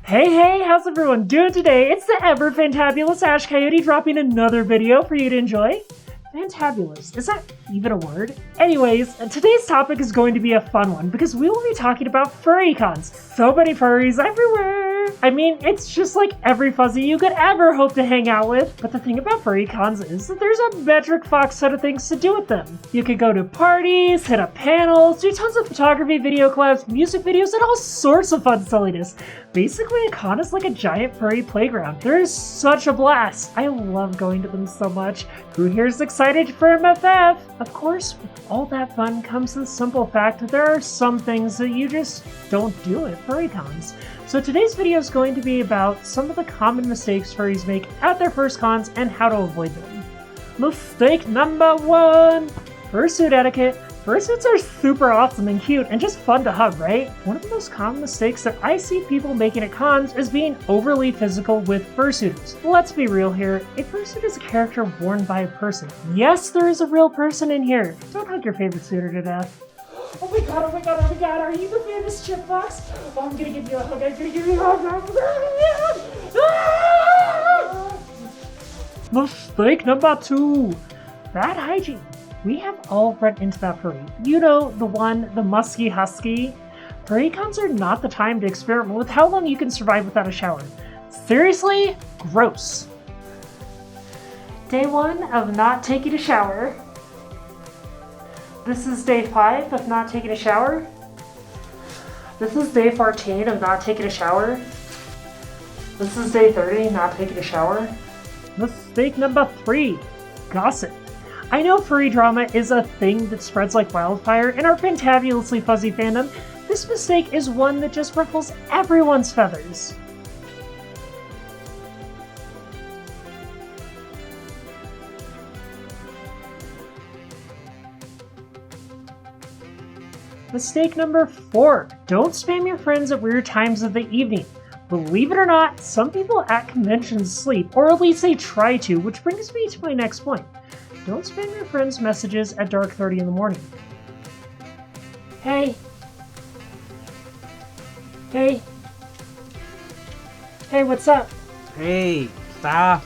Hey, how's everyone doing today? It's the ever fantabulous Ash Coyote dropping another video for you to enjoy. Fantabulous, is that even a word? Anyways, today's topic is going to be a fun one because we will be talking about Furry Cons. So many furries everywhere! I mean, it's just like every fuzzy you could ever hope to hang out with. But the thing about Furry Cons is that there's a metric fox set of things to do with them. You could go to parties, hit up panels, do tons of photography, video collabs, music videos, and all sorts of fun silliness. Basically, a con is like a giant furry playground. There is such a blast. I love going to them so much. Who here's excited for MFF? Of course, with all that fun comes the simple fact that there are some things that you just don't do at Furry Cons. So today's video is going to be about some of the common mistakes furries make at their first cons and how to avoid them. Mistake number 1, fursuit etiquette. Fursuits are super awesome and cute and just fun to hug, right? One of the most common mistakes that I see people making at cons is being overly physical with fursuiters. Let's be real here, a fursuit is a character worn by a person. Yes, there is a real person in here. Don't hug your favorite suitor to death. Oh my god, are you the famous chip box? Oh, I'm gonna give you a hug, Ah! Mistake number 2, bad hygiene. We have all run into that furry. You know, the one, the musky husky. Furry cons are not the time to experiment with how long you can survive without a shower. Seriously? Gross. Day 1 of not taking a shower. This is day 5 of not taking a shower. This is day 14 of not taking a shower. This is day 30, not taking a shower. Mistake number 3, gossip. I know furry drama is a thing that spreads like wildfire in our fantabulously fuzzy fandom. This mistake is one that just ruffles everyone's feathers. Mistake number 4, don't spam your friends at weird times of the evening. Believe it or not, some people at conventions sleep, or at least they try to, which brings me to my next point. Don't spam your friends' messages at dark 30 in the morning. Hey, what's up? Hey, stop.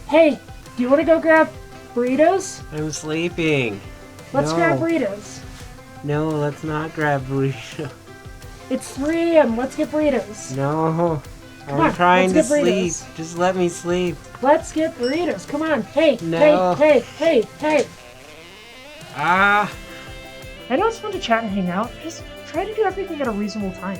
Hey, do you want to go grab burritos? I'm sleeping. Let's grab burritos. No, let's not grab burritos. It's 3 a.m. Let's get burritos. No, Come I'm on, trying to let's get sleep. burritos. Just let me sleep. Let's get burritos. Come on. Hey, No. hey. Ah, I know it's fun to chat and hang out. Just try to do everything at a reasonable time.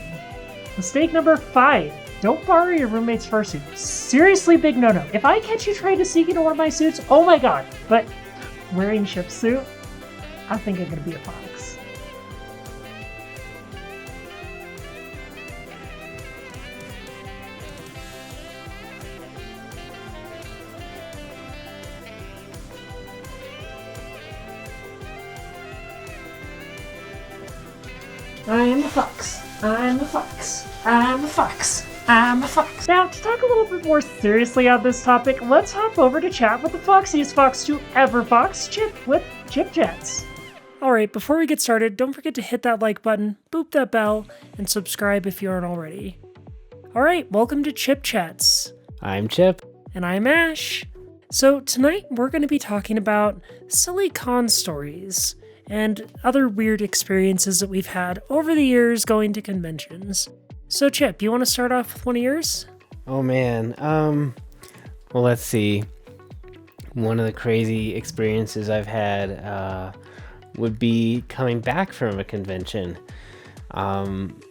Mistake number 5. Don't borrow your roommate's fursuit. Seriously big no-no. If I catch you trying to sneak into one of my suits, oh my god. But wearing ship suit, I think I'm gonna be a fox. I'm a fox. I'm a fox. I'm a fox. I'm a fox. Now, to talk a little bit more seriously on this topic, let's hop over to chat with the foxiest fox to ever fox, Chip, with Chip Chats. Alright, before we get started, don't forget to hit that like button, boop that bell, and subscribe if you aren't already. Alright, welcome to Chip Chats. I'm Chip. And I'm Ash. So tonight we're going to be talking about silly con stories and other weird experiences that we've had over the years going to conventions. So Chip, you want to start off with one of yours? Oh man, well let's see. One of the crazy experiences I've had would be coming back from a convention.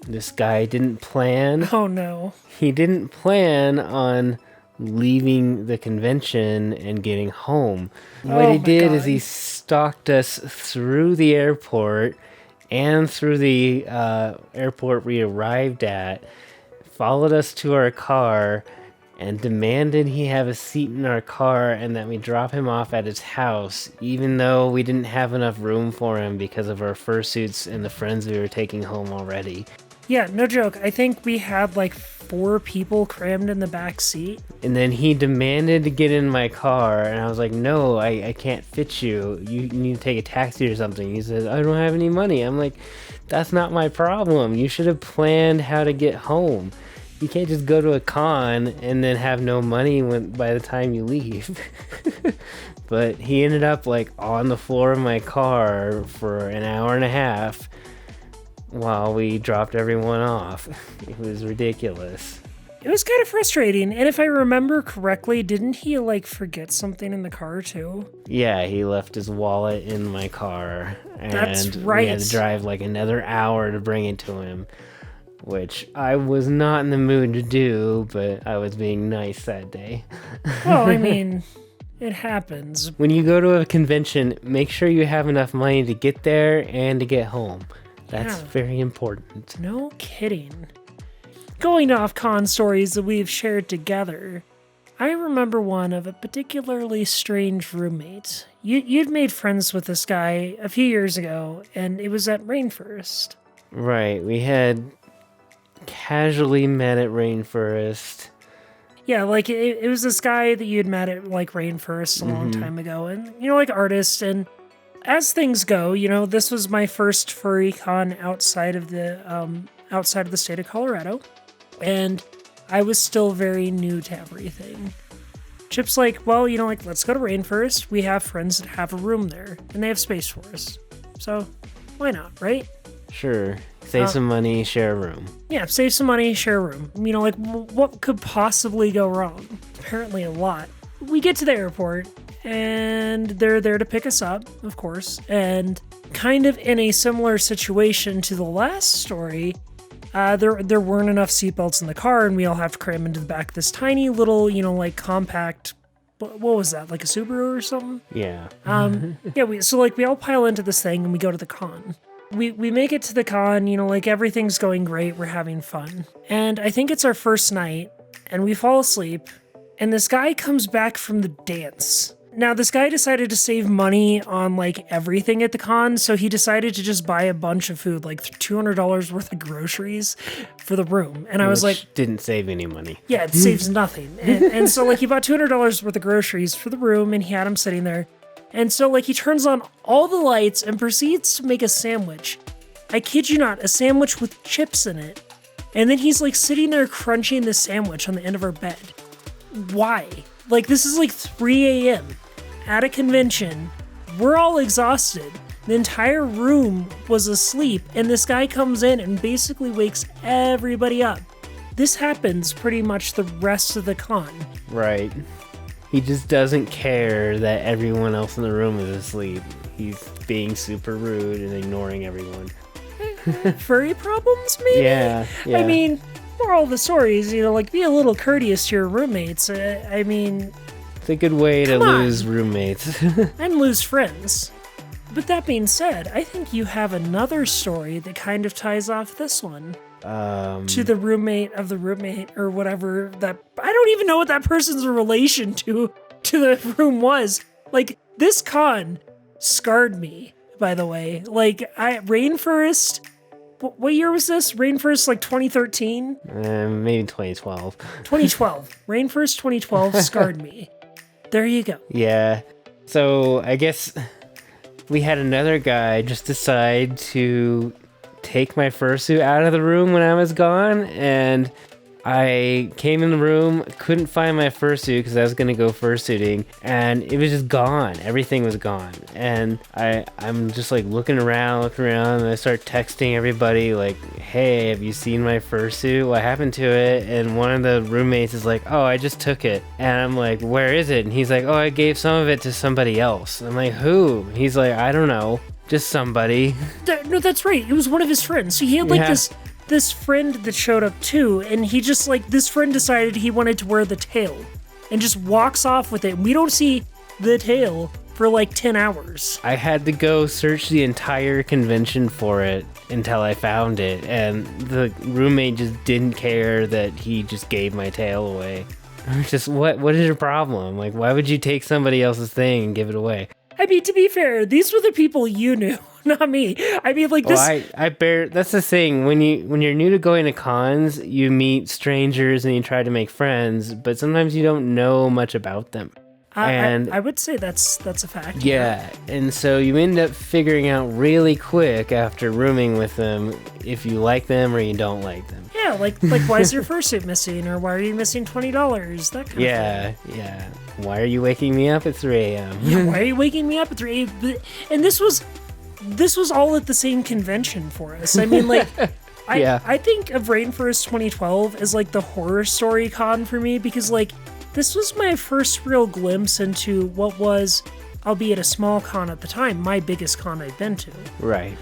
This guy didn't plan. Oh no. He didn't plan on leaving the convention and getting home. What he did is he stalked us through the airport and through the airport we arrived at, followed us to our car, and demanded he have a seat in our car and that we drop him off at his house, even though we didn't have enough room for him because of our fursuits and the friends we were taking home already. Yeah, no joke. I think we had like 4 people crammed in the back seat. And then he demanded to get in my car, and I was like, no, I can't fit you. You need to take a taxi or something. He says, I don't have any money. I'm like, that's not my problem. You should have planned how to get home. You can't just go to a con and then have no money by the time you leave. But he ended up like on the floor of my car for an hour and a half while we dropped everyone off. It was ridiculous. It was kind of frustrating. And if I remember correctly, didn't he like forget something in the car too? Yeah, he left his wallet in my car. And That's right. we had to drive like another hour to bring it to him, which I was not in the mood to do, but I was being nice that day. Well, I mean, it happens. When you go to a convention, make sure you have enough money to get there and to get home. That's very important. No kidding. Going off con stories that we've shared together, I remember one of a particularly strange roommate. You'd made friends with this guy a few years ago, and it was at Rainforest. Right, we had casually met at Rainforest. Yeah, like it was this guy that you had met at like Rainforest a long time ago, and like artist. And as things go, this was my first Furry Con outside of the state of Colorado, and I was still very new to everything. Chip's like, well, let's go to Rainforest. We have friends that have a room there, and they have space for us, so why not, right? Sure. Save some money, share a room. Yeah, save some money, share a room. What could possibly go wrong? Apparently a lot. We get to the airport, and they're there to pick us up, of course. And kind of in a similar situation to the last story, there weren't enough seatbelts in the car, and we all have to cram into the back of this tiny little, compact... What was that, like a Subaru or something? Yeah. We all pile into this thing, and we go to the con. We make it to the con, everything's going great, we're having fun. And I think it's our first night, and we fall asleep, and this guy comes back from the dance. Now, this guy decided to save money on, everything at the con, so he decided to just buy a bunch of food, $200 worth of groceries for the room. And I was like... didn't save any money. Yeah, it saves nothing. And so, he bought $200 worth of groceries for the room, and he had them sitting there. And so, he turns on all the lights and proceeds to make a sandwich. I kid you not, a sandwich with chips in it. And then he's, sitting there crunching the sandwich on the end of our bed. Why? This is, 3 a.m. at a convention. We're all exhausted. The entire room was asleep, and this guy comes in and basically wakes everybody up. This happens pretty much the rest of the con. Right. He just doesn't care that everyone else in the room is asleep. He's being super rude and ignoring everyone. Furry problems, maybe? Yeah. I mean, moral of the story is, be a little courteous to your roommates. It's a good way to lose roommates. And lose friends. But that being said, I think you have another story that kind of ties off this one. To the roommate of the roommate or whatever that... I don't even know what that person's relation to the room was. This con scarred me, by the way. Rainforest... What year was this? Rainforest, 2013? Maybe 2012. 2012. Rainforest 2012 scarred me. There you go. Yeah. So, I guess we had another guy just decide to take my fursuit out of the room when I was gone, and I came in the room, couldn't find my fursuit because I was going to go fursuiting, and it was just gone. Everything was gone. And I'm just looking around, and I start texting everybody hey, have you seen my fursuit? What happened to it? And one of the roommates is like, oh, I just took it. And I'm like, where is it? And he's like, oh, I gave some of it to somebody else. I'm like, who? He's like, I don't know. Just somebody. No, that's right. It was one of his friends. So he had this friend that showed up too, and he just this friend decided he wanted to wear the tail and just walks off with it. We don't see the tail for 10 hours. I had to go search the entire convention for it until I found it, and the roommate just didn't care that he just gave my tail away. Just what is your problem? Why would you take somebody else's thing and give it away? I mean, to be fair, these were the people you knew, not me. I mean, this... that's the thing. When you're new to going to cons, you meet strangers and you try to make friends, but sometimes you don't know much about them. And I would say that's a fact. yeah, and so you end up figuring out really quick after rooming with them if you like them or you don't like them. Yeah, like why is your fursuit missing, or why are you missing $20? That kind of thing. Yeah. Why are you waking me up at 3 a.m.? Yeah, why are you waking me up at 3 a.m.? And this was all at the same convention for us. I mean, like, I think of Rainforest 2012 as like the horror story con for me, because like this was my first real glimpse into what was, albeit a small con at the time, my biggest con I'd been to. Right.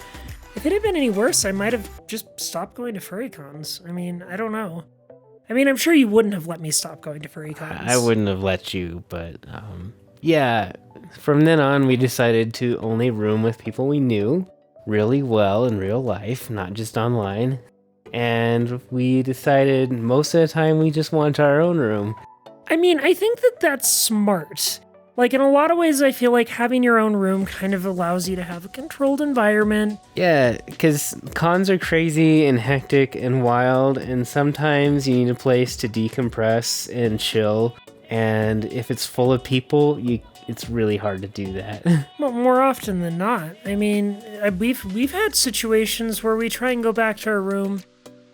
If it had been any worse, I might have just stopped going to Furry Cons. I mean, I don't know. I mean, I'm sure you wouldn't have let me stop going to Furry Cons. I wouldn't have let you, but yeah. From then on, we decided to only room with people we knew really well in real life, not just online. And we decided most of the time we just want our own room. I mean, I think that's smart. Like, in a lot of ways, I feel like having your own room kind of allows you to have a controlled environment. Yeah, because cons are crazy and hectic and wild, and sometimes you need a place to decompress and chill. And if it's full of people, it's really hard to do that. Well, more often than not. I mean, we've had situations where we try and go back to our room,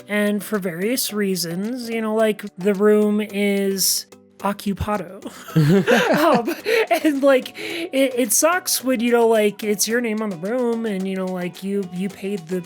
and for various reasons, like the room is occupado. And like it sucks when like it's your name on the room, and like you paid the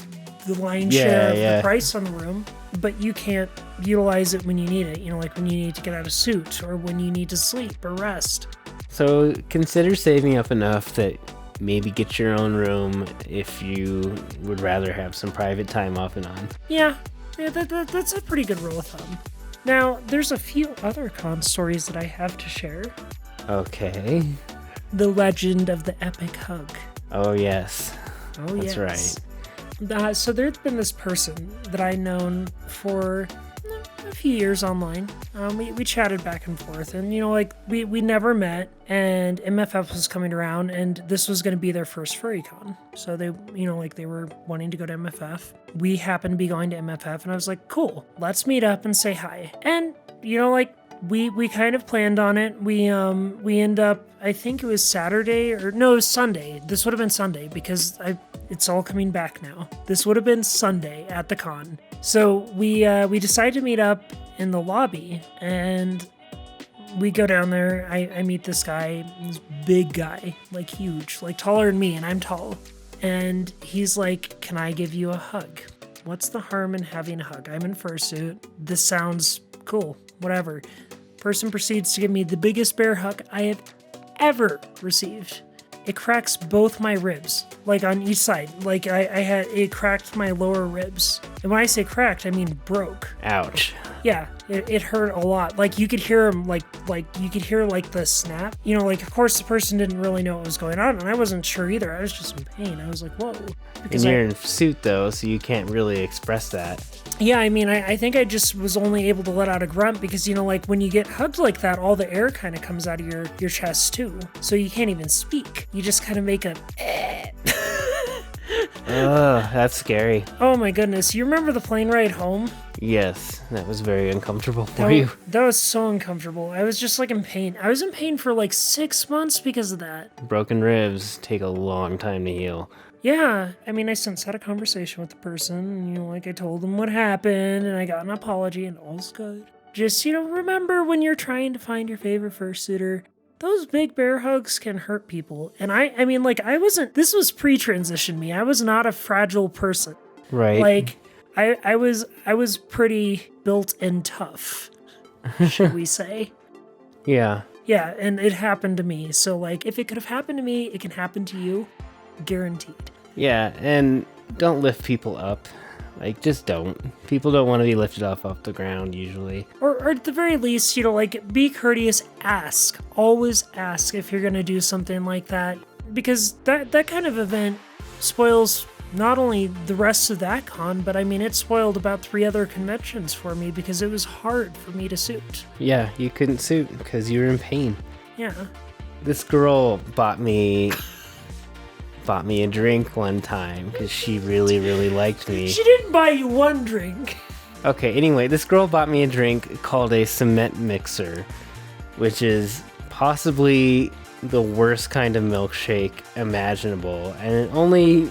lion's share of the price on the room, but you can't utilize it when you need it, like when you need to get out of suit or when you need to sleep or rest. So consider saving up enough that maybe get your own room if you would rather have some private time off and on. Yeah, that's a pretty good rule of thumb. Now, there's a few other con stories that I have to share. Okay. The legend of the epic hug. Oh, yes. Oh, That's yes. Right. So there's been this person that I've known for a few years online. We chatted back and forth, and we never met, and MFF was coming around, and this was going to be their first Furry Con. So they they were wanting to go to MFF. We happened to be going to MFF, and I was like, cool, let's meet up and say hi. And we kind of planned on it. We end up, I think it was Saturday, or no, it was Sunday. This would have been Sunday, because it's all coming back now. This would have been Sunday at the con. So we decided to meet up in the lobby, and we go down there. I meet this guy, this big guy, like huge, like taller than me, and I'm tall. And he's like, can I give you a hug? What's the harm in having a hug? I'm in fursuit. This sounds cool. Whatever. Person proceeds to give me the biggest bear hug I have ever received. It cracks both my ribs, like on each side. Like it cracked my lower ribs. And when I say cracked, I mean broke. Ouch. Yeah, it hurt a lot. Like you could hear him, like you could hear like the snap. Of course the person didn't really know what was going on, and I wasn't sure either. I was just in pain. I was like, whoa. And you're in suit though, so you can't really express that. Yeah, I mean, I think I just was only able to let out a grunt because, like when you get hugged like that, all the air kind of comes out of your chest too. So you can't even speak. You just kind of make a Oh, that's scary. Oh my goodness. You remember the plane ride home? Yes, that was very uncomfortable for you. That was so uncomfortable. I was just like in pain. I was in pain for like 6 months because of that. Broken ribs take a long time to heal. Yeah, I mean, I since had a conversation with the person, and, I told them what happened, and I got an apology, and all's good. Just, remember when you're trying to find your favorite fursuiter, those big bear hugs can hurt people. And I mean, I wasn't, this was pre-transition me. I was not a fragile person. Right. Like, I was pretty built and tough, should we say. Yeah. Yeah, and it happened to me. So, if it could have happened to me, it can happen to you. Guaranteed. Yeah, and don't lift people up. Just don't. People don't want to be lifted off the ground, usually. Or at the very least, be courteous, ask. Always ask if you're going to do something like that. Because that kind of event spoils not only the rest of that con, but I mean, it spoiled about 3 other conventions for me because it was hard for me to suit. Yeah, you couldn't suit because you were in pain. Yeah. This girl bought me a drink one time because she really, really liked me. She didn't buy you one drink. Okay, anyway, this girl bought me a drink called a cement mixer, which is possibly the worst kind of milkshake imaginable, and it only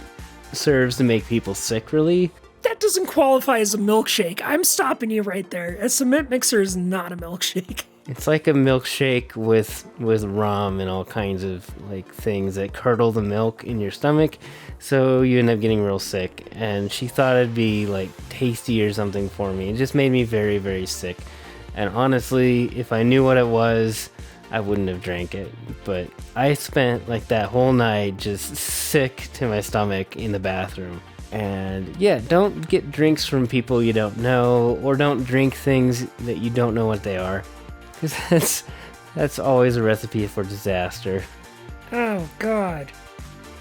serves to make people sick, really. That doesn't qualify as a milkshake. I'm stopping you right there. A cement mixer is not a milkshake. It's like a milkshake with rum and all kinds of like things that curdle the milk in your stomach, so you end up getting real sick. And she thought it'd be like tasty or something for me. It just made me very, very sick. And honestly, if I knew what it was, I wouldn't have drank it. But I spent like that whole night just sick to my stomach in the bathroom. And yeah, don't get drinks from people you don't know, or don't drink things that you don't know what they are. Because that's always a recipe for disaster. Oh, God.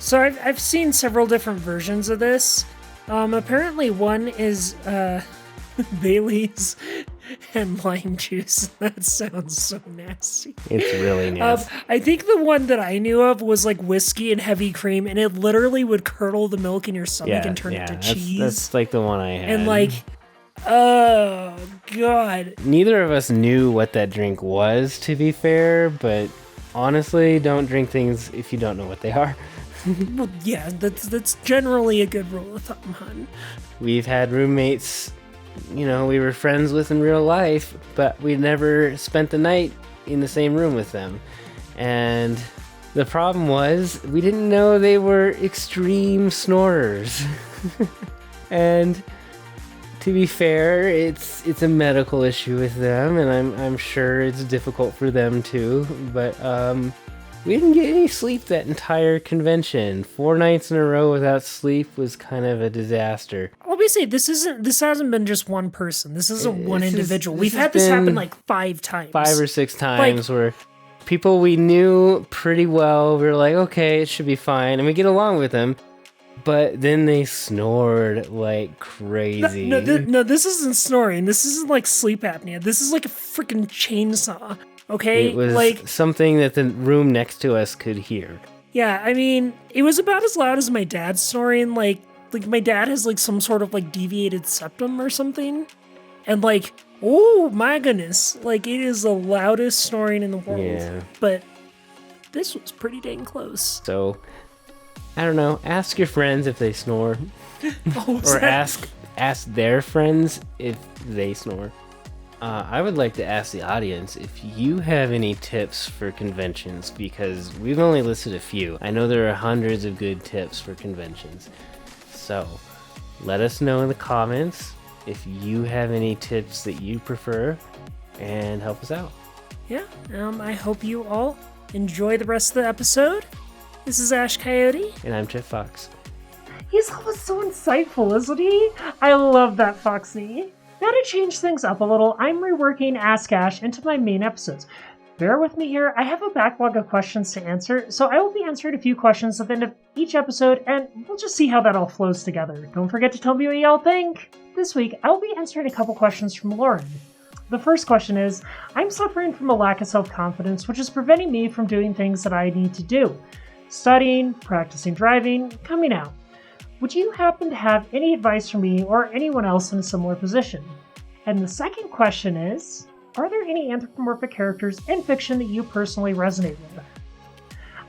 So I've seen several different versions of this. Apparently one is Bailey's and lime juice. That sounds so nasty. It's really nasty. I think the one that I knew of was like whiskey and heavy cream, and it literally would curdle the milk in your stomach and turn it to cheese. That's like the one I had. And like, oh, God. Neither of us knew what that drink was, to be fair, but honestly, don't drink things if you don't know what they are. Well, yeah, that's generally a good rule of thumb, hun. We've had roommates, we were friends with in real life, but we never spent the night in the same room with them. And the problem was, we didn't know they were extreme snorers. And to be fair, it's a medical issue with them, and I'm sure it's difficult for them too, but we didn't get any sleep that entire convention. 4 nights in a row without sleep was kind of a disaster. Obviously, this hasn't been just one person. This isn't one individual. We've had this happen like 5 times. 5 or 6 times where people we knew pretty well, we were like, okay, it should be fine, and we get along with them. But then they snored like crazy. No, this isn't snoring. This isn't like sleep apnea. This is like a freaking chainsaw. Okay? It was like something that the room next to us could hear. Yeah, I mean, it was about as loud as my dad's snoring. Like my dad has like some sort of like deviated septum or something. And like, oh my goodness. Like, it is the loudest snoring in the world. Yeah. But this was pretty dang close. So, I don't know. Ask your friends if they snore. Or ask their friends if they snore. I would like to ask the audience if you have any tips for conventions, because we've only listed a few. I know there are hundreds of good tips for conventions. So, let us know in the comments if you have any tips that you prefer, and help us out. Yeah, I hope you all enjoy the rest of the episode. This is Ash Coyote. And I'm Jeff Fox. He's always so insightful, isn't he? I love that, Foxy. Now to change things up a little, I'm reworking Ask Ash into my main episodes. Bear with me here, I have a backlog of questions to answer, so I will be answering a few questions at the end of each episode, and we'll just see how that all flows together. Don't forget to tell me what y'all think! This week, I will be answering a couple questions from Lauren. The first question is, I'm suffering from a lack of self-confidence, which is preventing me from doing things that I need to do. Studying, practicing driving, coming out. Would you happen to have any advice for me or anyone else in a similar position? And the second question is, are there any anthropomorphic characters in fiction that you personally resonate with?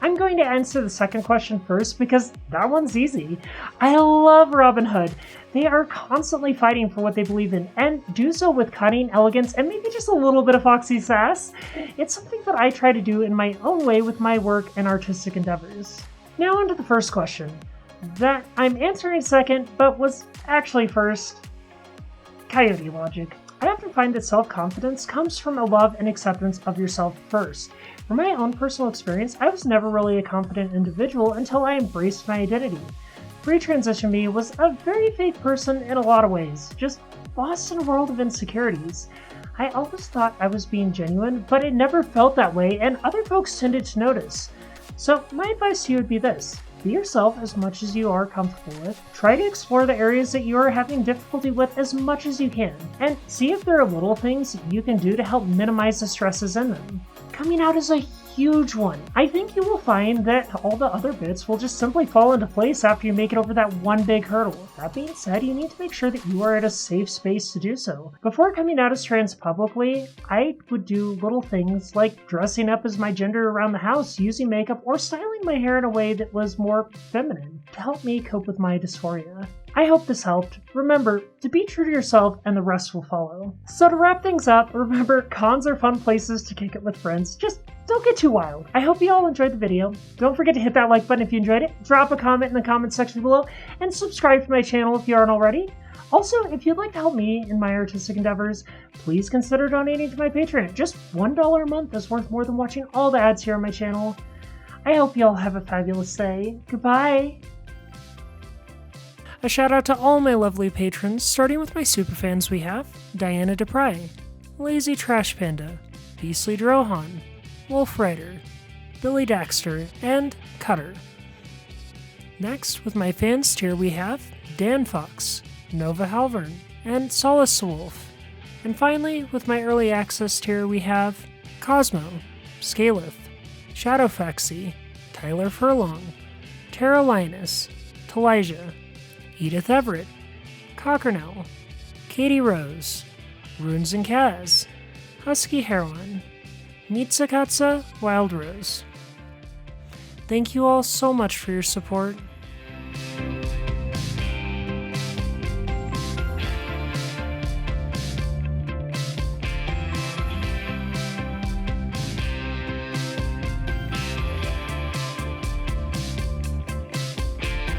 I'm going to answer the second question first because that one's easy. I love Robin Hood. They are constantly fighting for what they believe in and do so with cunning, elegance, and maybe just a little bit of foxy sass. It's something that I try to do in my own way with my work and artistic endeavors. Now on to the first question. That I'm answering second, but was actually first. Coyote logic. I often find that self-confidence comes from a love and acceptance of yourself first. From my own personal experience, I was never really a confident individual until I embraced my identity. Pre-transition me was a very fake person in a lot of ways, just lost in a world of insecurities. I always thought I was being genuine, but it never felt that way, and other folks tended to notice. So my advice to you would be this. Be yourself as much as you are comfortable with. Try to explore the areas that you are having difficulty with as much as you can, and see if there are little things you can do to help minimize the stresses in them. Coming out is a huge one. I think you will find that all the other bits will just simply fall into place after you make it over that one big hurdle. That being said, you need to make sure that you are at a safe space to do so. Before coming out as trans publicly, I would do little things like dressing up as my gender around the house, using makeup, or styling my hair in a way that was more feminine to help me cope with my dysphoria. I hope this helped. Remember to be true to yourself and the rest will follow. So to wrap things up, remember cons are fun places to kick it with friends. Just don't get too wild. I hope you all enjoyed the video. Don't forget to hit that like button if you enjoyed it, drop a comment in the comment section below, and subscribe to my channel if you aren't already. Also, if you'd like to help me in my artistic endeavors, please consider donating to my Patreon. Just $1 a month is worth more than watching all the ads here on my channel. I hope you all have a fabulous day. Goodbye! A shout out to all my lovely patrons, starting with my superfans we have Diana DePry, Lazy Trash Panda, Beastly Drohan, Wolf Rider, Billy Daxter, and Cutter. Next, with my fans tier we have Dan Fox, Nova Halvern, and Solace Wolf. And finally, with my early access tier we have Cosmo, Scaleth, Shadowfaxy, Tyler Furlong, Tara Linus, Talijah, Edith Everett, Cockernell, Katie Rose, Runes and Kaz, Husky Heroine, Mitsukatsa Wild Rose. Thank you all so much for your support.